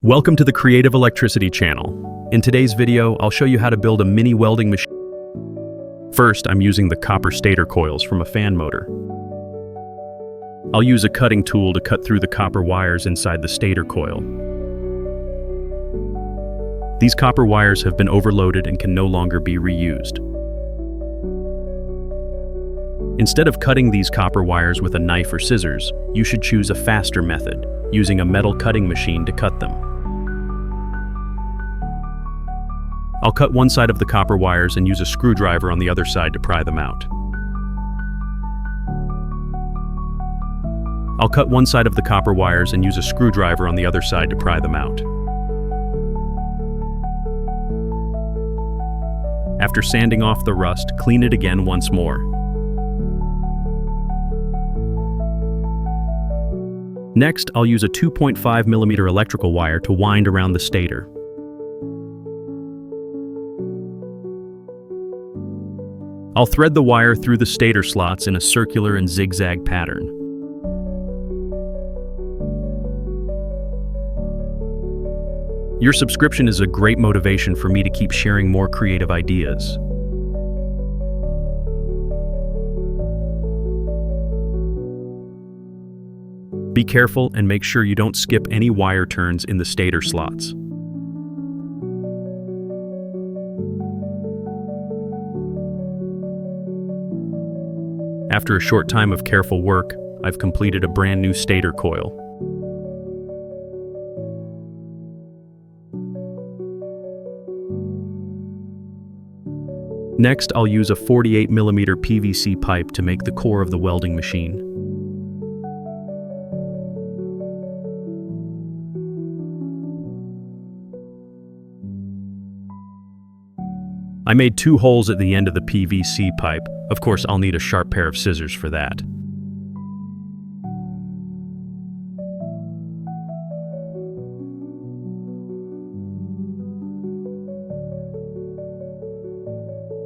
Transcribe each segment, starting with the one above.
Welcome to the Creative Electricity channel. In today's video, I'll show you how to build a mini welding machine. First, I'm using the copper stator coils from a fan motor. I'll use a cutting tool to cut through the copper wires inside the stator coil. These copper wires have been overloaded and can no longer be reused. Instead of cutting these copper wires with a knife or scissors, you should choose a faster method, using a metal cutting machine to cut them. I'll cut one side of the copper wires and use a screwdriver on the other side to pry them out. I'll cut one side of the copper wires and use a screwdriver on the other side to pry them out. After sanding off the rust, clean it again once more. Next, I'll use a 2.5mm electrical wire to wind around the stator. I'll thread the wire through the stator slots in a circular and zigzag pattern. Your subscription is a great motivation for me to keep sharing more creative ideas. Be careful and make sure you don't skip any wire turns in the stator slots. After a short time of careful work, I've completed a brand new stator coil. Next, I'll use a 48mm PVC pipe to make the core of the welding machine. I made 2 holes at the end of the PVC pipe. Of course, I'll need a sharp pair of scissors for that.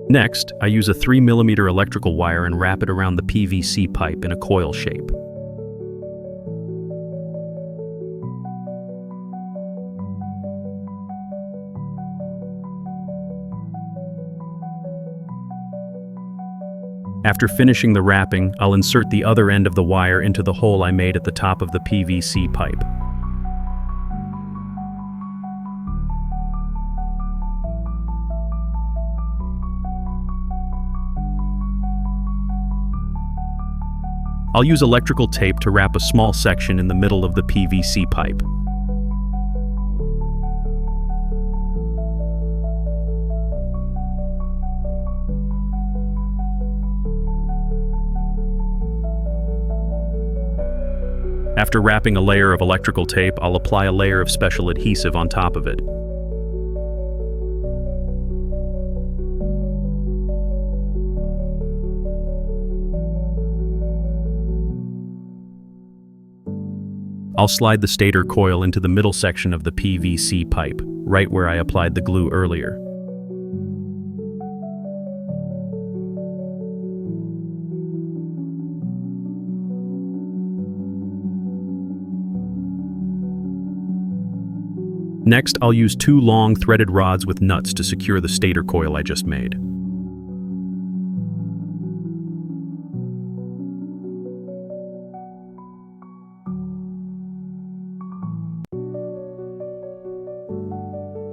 Next, I use a 3mm electrical wire and wrap it around the PVC pipe in a coil shape. After finishing the wrapping, I'll insert the other end of the wire into the hole I made at the top of the PVC pipe. I'll use electrical tape to wrap a small section in the middle of the PVC pipe. After wrapping a layer of electrical tape, I'll apply a layer of special adhesive on top of it. I'll slide the stator coil into the middle section of the PVC pipe, right where I applied the glue earlier. Next, I'll use 2 long threaded rods with nuts to secure the stator coil I just made.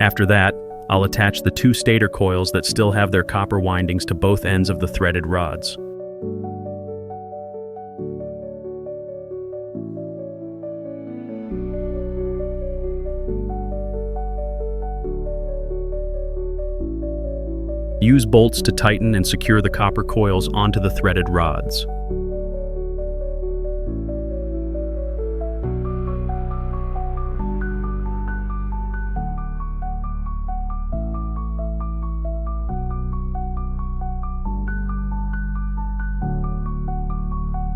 After that, I'll attach the 2 stator coils that still have their copper windings to both ends of the threaded rods. Use bolts to tighten and secure the copper coils onto the threaded rods.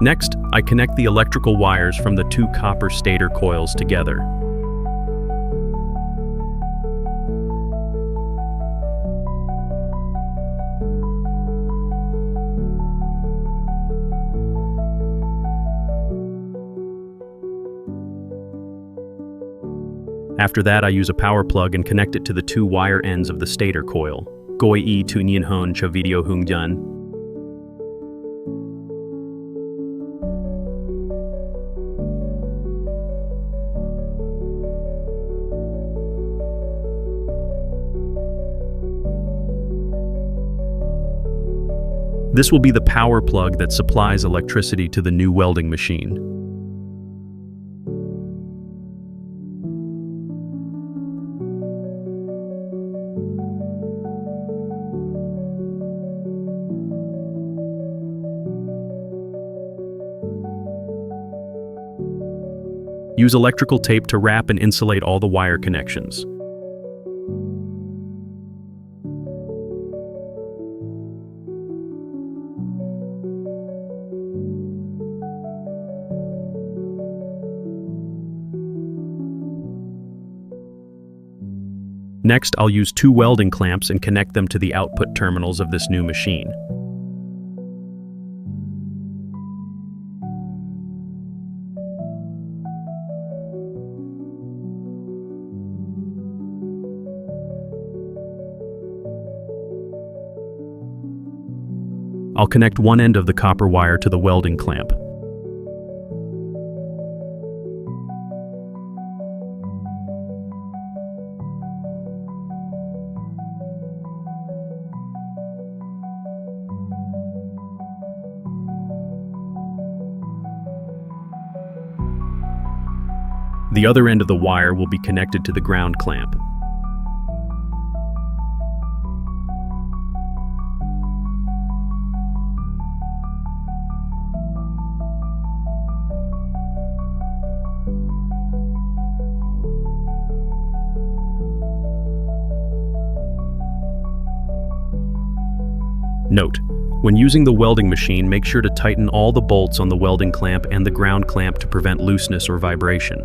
Next, I connect the electrical wires from the 2 copper stator coils together. After that, I use a power plug and connect it to the two wire ends of the stator coil. Goi I tu nien hon cho video hung dun. This will be the power plug that supplies electricity to the new welding machine. Use electrical tape to wrap and insulate all the wire connections. Next, I'll use two welding clamps and connect them to the output terminals of this new machine. I'll connect one end of the copper wire to the welding clamp. The other end of the wire will be connected to the ground clamp. Note: when using the welding machine, make sure to tighten all the bolts on the welding clamp and the ground clamp to prevent looseness or vibration.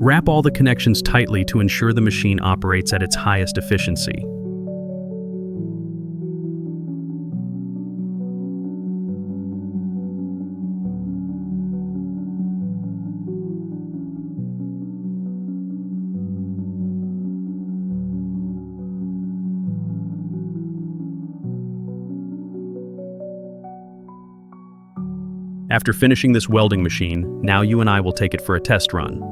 Wrap all the connections tightly to ensure the machine operates at its highest efficiency. After finishing this welding machine, now you and I will take it for a test run.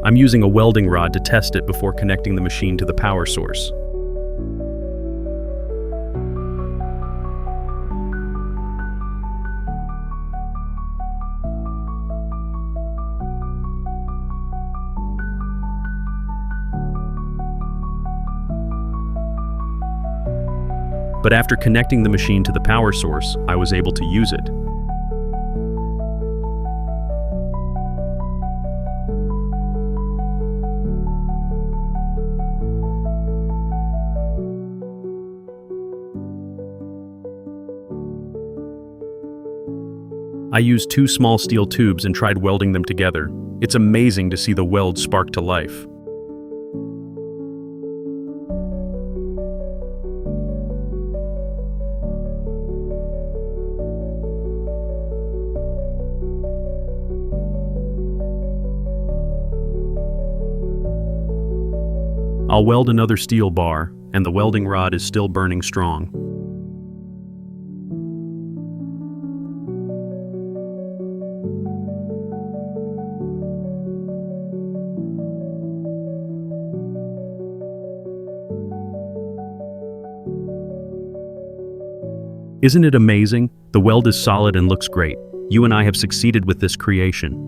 I'm using a welding rod to test it before connecting the machine to the power source. But after connecting the machine to the power source, I was able to use it. I used two small steel tubes and tried welding them together. It's amazing to see the weld spark to life. I'll weld another steel bar, and the welding rod is still burning strong. Isn't it amazing? The weld is solid and looks great. You and I have succeeded with this creation.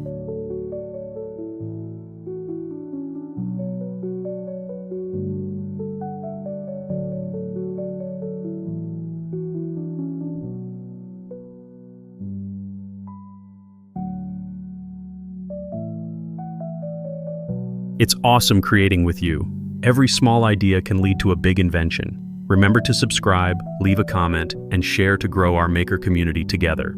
It's awesome creating with you. Every small idea can lead to a big invention. Remember to subscribe, leave a comment, and share to grow our maker community together.